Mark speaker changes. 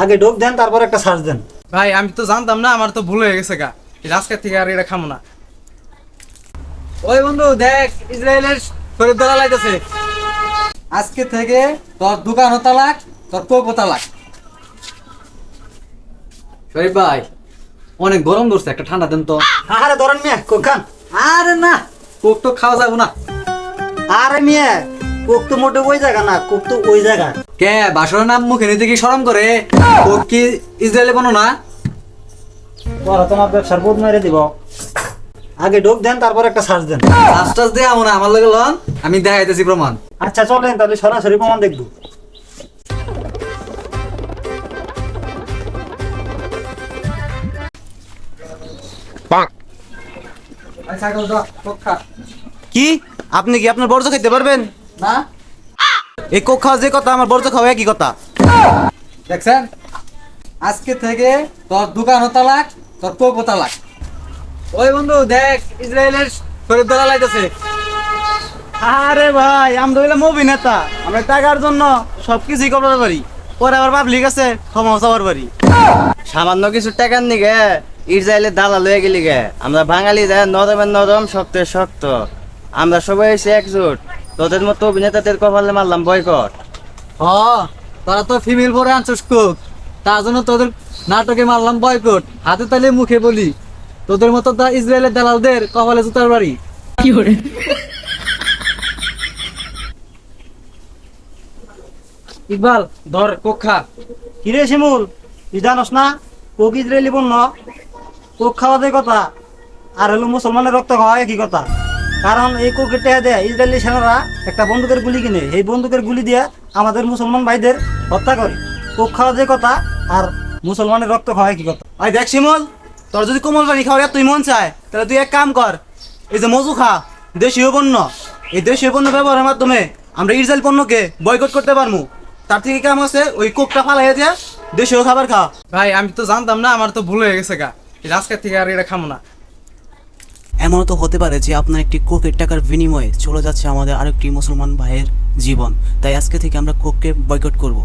Speaker 1: আগে ডোক দেন, তারপর একটা সার্চ দেন।
Speaker 2: ভাই আমি তো জানতাম না, আমার তো ভুল হয়ে গেছে গা। আজকের থেকে আর এটা খামো না। ওই বন্ধু দেখ, ইসরায়েলের শরীফ দলা লাইতেছে। আজকে থেকে তোর দোকানও তালাক, তোর কোকও তালাক। শরীফ ভাই অনেক গরম ধরছে, একটা ঠান্ডা দেন তো।
Speaker 1: আরে ধরেন মিয়া কোক খান।
Speaker 2: আরে না, কোক তো খাওয়া যাবো না।
Speaker 1: আরে মিয়া কোক তো মোটে ওই জায়গা না, কোক তো ওই জায়গা।
Speaker 2: কে বাসরের নাম মুখে নিতে কি শরম করে? কোক কি ইসরায়েলে বানো না?
Speaker 1: ওরা তোমার ব্যবসার বোধ মেরে দিব। আগে ডোক দেন, তারপর একটা সার্চ দেন।
Speaker 2: লাস্টাস দিয়ে আমো না, আমার লগে লন, আমি দেখাইতেছি প্রমাণ।
Speaker 1: আচ্ছা চলেন তাহলে সরাসরি প্রমাণ দেখবো।
Speaker 3: কি আপনি কি আপনার বর্জ্য খাইতে পারবেন
Speaker 2: না
Speaker 3: এই কোক খাওয়া যে কথা আমার বর্জ্য খাওয়া একই কথা।
Speaker 2: দেখছেন, আজকে থেকে তোর দোকানও তালাক, তোর কোকও তালাক। ওই বন্ধু দেখ, ইসরায়েলের শরীফ দলা লাইতেছে।
Speaker 3: আরে ভাই আমরা হইলাম অভিনেতা, আমরা টাকার জন্য সবকিছুই করতে পারি, পরে আবার পাবলিক আছে ক্ষমা চাওয়ার পারি। সামান্য কিছু টাকার নিগে ইসরায়েলের দালাল হয়ে গেলি গে। আমরা বাঙালি নরমের নরম, শক্তের শক্ত, আমরা সবাই এসে একজোট। তোদের মতো অভিনেতাদের কপালে মারলাম বয়কট।
Speaker 2: হ, তোরা তো ফিমেল পরে আনছিস কোক, তার জন্য তোদের নাটকে মারলাম বয়কট। হাতে তালে মুখে বলি, তোদের মতো ইসরায়েলের দালালদের কপালে জুতার বাড়ি। ইকবাল ধর কোক খা।
Speaker 1: কিরে শিমুল, তুই জানোস না কোক ইসরায়েলি পণ্য? কোক খাওয়া যায় কথা আর হলো মুসলমানের রক্ত খাওয়া একই কথা। কারণ এই কোকের টেহা দেয় ইসরায়েলি সেনারা একটা বন্দুকের গুলি কিনে, এই বন্দুকের গুলি দিয়ে আমাদের মুসলমান ভাইদের হত্যা করে। কোক খাওয়া যায় কথা আর মুসলমানের রক্ত খাওয়া একই কথা।
Speaker 3: ভাই দেখ শিমুল, তোর যদি কোমল পানি খাওয়ার তুই মন চায়, তাহলে তুই এক কাম কর, এই যে মজু খা, দেশীয় পণ্য। এই দেশীয় পণ্য ব্যবহারের মাধ্যমে আমরা ইসরায়েল পণ্যকে বয়কট করতে পারবো। তার থেকে কাম আছে ওই কোকটা ফালাই দিয়ে দেশীয় খাবার খা।
Speaker 2: ভাই আমি তো জানতাম না, আমার তো ভুল হয়ে গেছে গা। আজকের থেকে আর এটা খামো না।
Speaker 4: এমনও তো হতে পারে যে আপনার একটি কোকের টাকার বিনিময়ে চলে যাচ্ছে আমাদের আরেকটি মুসলমান ভাইয়ের জীবন। তাই আজকে থেকে আমরা কোককে বয়কট করব।